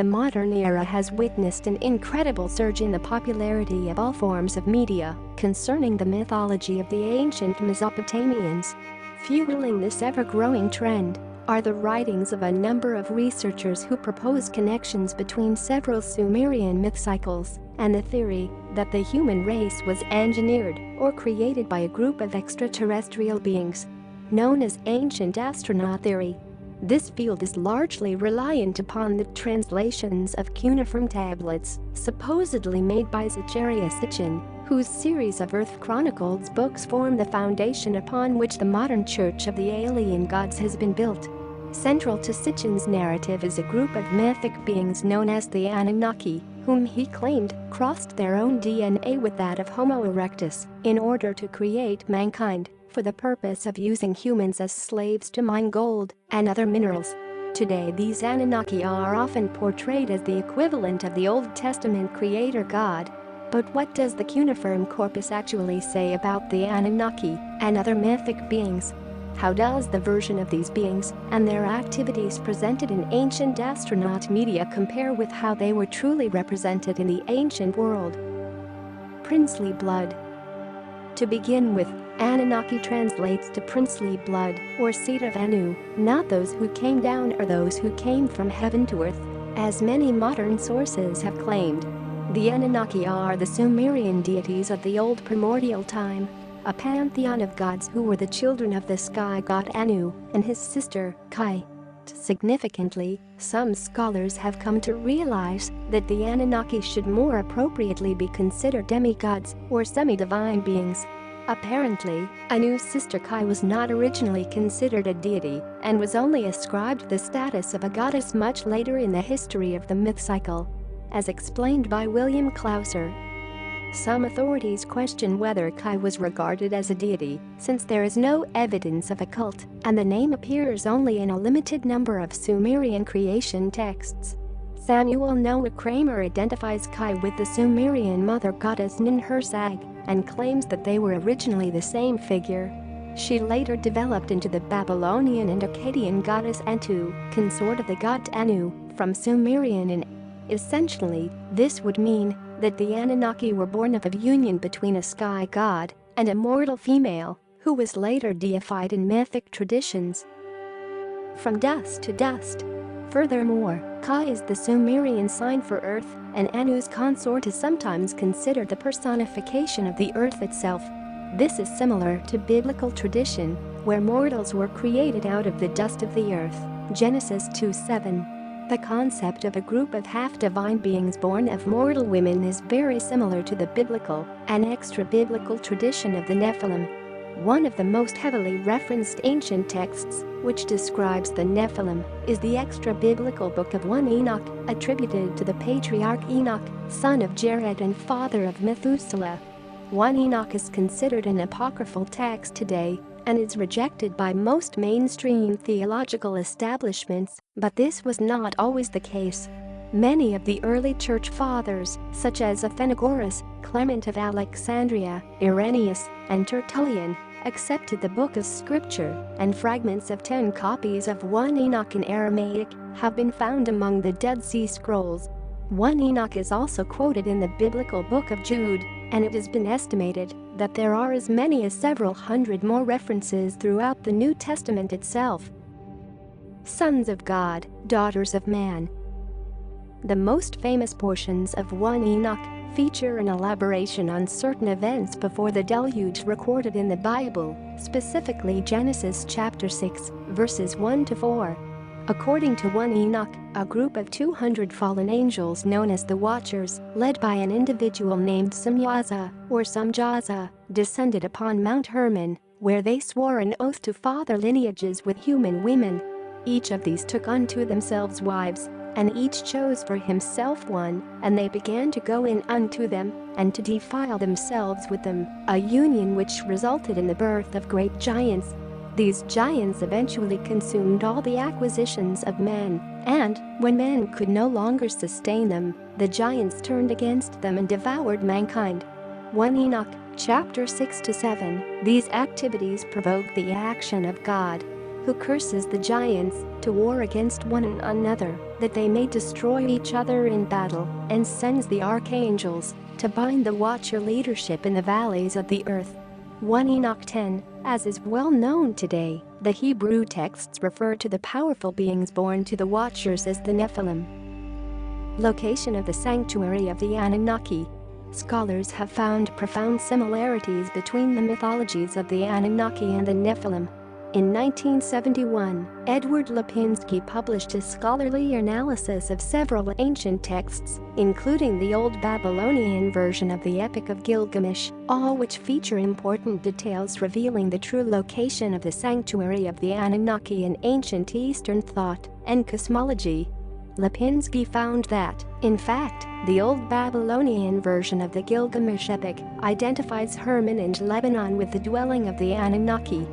The modern era has witnessed an incredible surge in the popularity of all forms of media concerning the mythology of the ancient Mesopotamians. Fueling this ever-growing trend are the writings of a number of researchers who propose connections between several Sumerian myth cycles and the theory that the human race was engineered or created by a group of extraterrestrial beings, known as ancient astronaut theory. This field is largely reliant upon the translations of cuneiform tablets, supposedly made by Zacharias Sitchin, whose series of Earth Chronicles books form the foundation upon which the modern Church of the Alien Gods has been built. Central to Sitchin's narrative is a group of mythic beings known as the Anunnaki, whom he claimed crossed their own DNA with that of Homo erectus in order to create mankind, for the purpose of using humans as slaves to mine gold and other minerals. Today, these Anunnaki are often portrayed as the equivalent of the Old Testament creator god. But what does the cuneiform corpus actually say about the Anunnaki and other mythic beings? How does the version of these beings and their activities presented in ancient astronaut media compare with how they were truly represented in the ancient world? Princely blood. To begin with, Anunnaki translates to princely blood or seed of Anu, not those who came down or those who came from heaven to earth, as many modern sources have claimed. The Anunnaki are the Sumerian deities of the old primordial time, a pantheon of gods who were the children of the sky god Anu and his sister, Kai. Significantly, some scholars have come to realize that the Anunnaki should more appropriately be considered demi-gods or semi-divine beings. Apparently, Anu's sister Kai was not originally considered a deity and was only ascribed the status of a goddess much later in the history of the myth cycle. As explained by William Clouser, some authorities question whether Kai was regarded as a deity, since there is no evidence of a cult and the name appears only in a limited number of Sumerian creation texts. Samuel Noah Kramer identifies Kai with the Sumerian mother goddess Ninhursag and claims that they were originally the same figure. She later developed into the Babylonian and Akkadian goddess Antu, consort of the god Anu, from Sumerian and essentially, this would mean that the Anunnaki were born of a union between a sky god and a mortal female, who was later deified in mythic traditions. From dust to dust. Furthermore, Ka is the Sumerian sign for earth, and Anu's consort is sometimes considered the personification of the earth itself. This is similar to biblical tradition, where mortals were created out of the dust of the earth, Genesis 2:7. The concept of a group of half-divine beings born of mortal women is very similar to the biblical and extra-biblical tradition of the Nephilim. One of the most heavily referenced ancient texts, which describes the Nephilim, is the extra-biblical Book of 1 Enoch, attributed to the patriarch Enoch, son of Jared and father of Methuselah. 1 Enoch is considered an apocryphal text today and is rejected by most mainstream theological establishments, but this was not always the case. Many of the early church fathers, such as Athenagoras, Clement of Alexandria, Irenaeus, and Tertullian, accepted the book of scripture, and fragments of 10 copies of 1 Enoch in Aramaic have been found among the Dead Sea Scrolls. 1 Enoch is also quoted in the biblical book of Jude, and it has been estimated that there are as many as several hundred more references throughout the New Testament itself. Sons of God, daughters of man. The most famous portions of 1 Enoch feature an elaboration on certain events before the deluge recorded in the Bible, specifically Genesis chapter 6, verses 1 to 4. According to 1 Enoch, a group of 200 fallen angels known as the Watchers, led by an individual named Samyaza or Samjaza, descended upon Mount Hermon, where they swore an oath to father lineages with human women. Each of these took unto themselves wives, and each chose for himself one, and they began to go in unto them, and to defile themselves with them, a union which resulted in the birth of great giants. These giants eventually consumed all the acquisitions of men, and, when men could no longer sustain them, the giants turned against them and devoured mankind. 1 Enoch, chapter 6-7. These activities provoked the action of God, who curses the giants, to war against one another. that they may destroy each other in battle, and sends the archangels to bind the Watcher leadership in the valleys of the earth. 1 Enoch 10, as is well known today, the Hebrew texts refer to the powerful beings born to the Watchers as the Nephilim. Location of the sanctuary of the Anunnaki. Scholars have found profound similarities between the mythologies of the Anunnaki and the Nephilim. In 1971, Edward Lipinski published a scholarly analysis of several ancient texts, including the Old Babylonian version of the Epic of Gilgamesh, all which feature important details revealing the true location of the sanctuary of the Anunnaki in ancient Eastern thought and cosmology. Lipinski found that, in fact, the Old Babylonian version of the Gilgamesh epic identifies Hermon and Lebanon with the dwelling of the Anunnaki.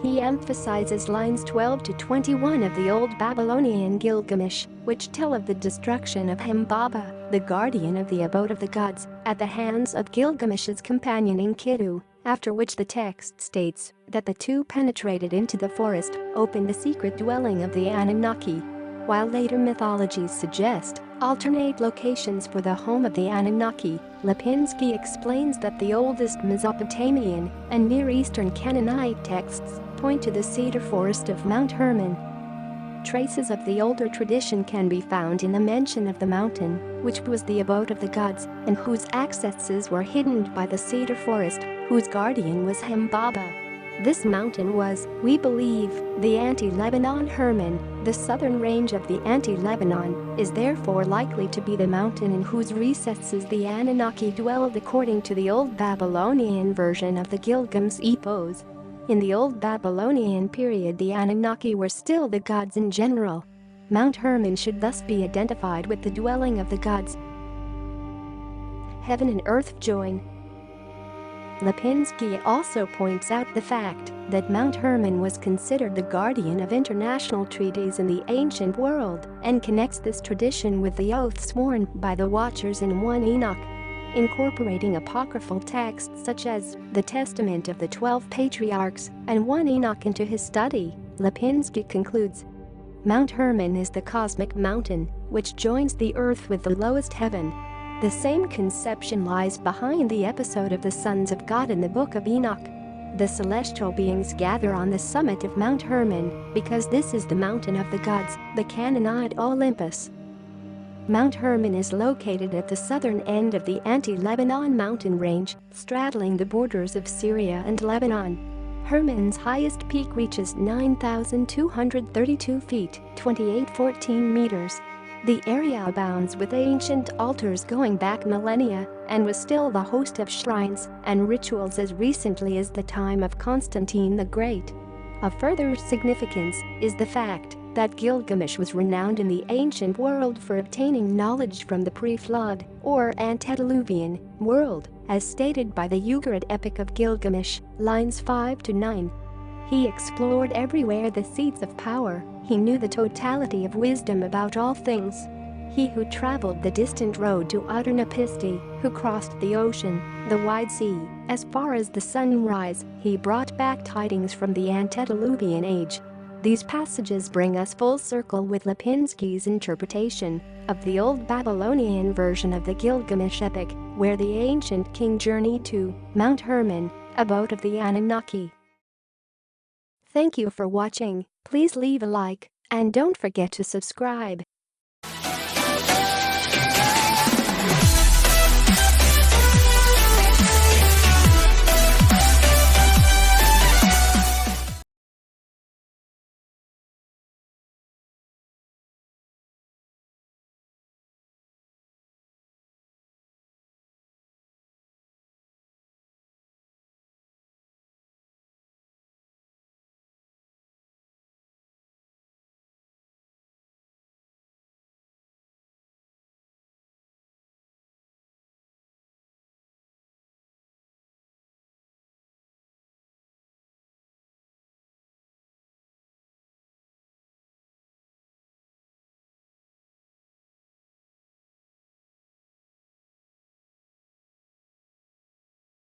He emphasizes lines 12 to 21 of the Old Babylonian Gilgamesh, which tell of the destruction of Humbaba, the guardian of the abode of the gods, at the hands of Gilgamesh's companion Enkidu, after which the text states that the two penetrated into the forest, opened the secret dwelling of the Anunnaki. While later mythologies suggest alternate locations for the home of the Anunnaki, Lipinski explains that the oldest Mesopotamian and Near Eastern Canaanite texts point to the cedar forest of Mount Hermon. Traces of the older tradition can be found in the mention of the mountain, which was the abode of the gods, and whose accesses were hidden by the cedar forest, whose guardian was Humbaba. This mountain was, we believe, the Anti-Lebanon Hermon. The southern range of the Anti-Lebanon is therefore likely to be the mountain in whose recesses the Anunnaki dwelled according to the Old Babylonian version of the Gilgamesh epos. In the Old Babylonian period, the Anunnaki were still the gods in general. Mount Hermon should thus be identified with the dwelling of the gods. Heaven and earth join. Lipinski also points out the fact that Mount Hermon was considered the guardian of international treaties in the ancient world and connects this tradition with the oath sworn by the Watchers in 1 Enoch. Incorporating apocryphal texts such as the Testament of the 12 Patriarchs and 1 Enoch into his study, Lipinski concludes, Mount Hermon is the cosmic mountain which joins the earth with the lowest heaven. The same conception lies behind the episode of the sons of God in the Book of Enoch. The celestial beings gather on the summit of Mount Hermon because this is the mountain of the gods, the Canaanite Olympus. Mount Hermon is located at the southern end of the Anti-Lebanon mountain range, straddling the borders of Syria and Lebanon. Hermon's highest peak reaches 9,232 feet, 2814 meters. The area abounds with ancient altars going back millennia and was still the host of shrines and rituals as recently as the time of Constantine the Great. Of further significance is the fact that Gilgamesh was renowned in the ancient world for obtaining knowledge from the pre-flood or antediluvian world, as stated by the Ugarit Epic of Gilgamesh, lines 5 to 9. He explored everywhere the seats of power. He knew the totality of wisdom about all things. He who traveled the distant road to Anunnaki, who crossed the ocean, the wide sea, as far as the sunrise, he brought back tidings from the antediluvian age. These passages bring us full circle with Lipinski's interpretation of the Old Babylonian version of the Gilgamesh epic, where the ancient king journeyed to Mount Hermon, abode of the Anunnaki. Thank you for watching. Please leave a like and don't forget to subscribe.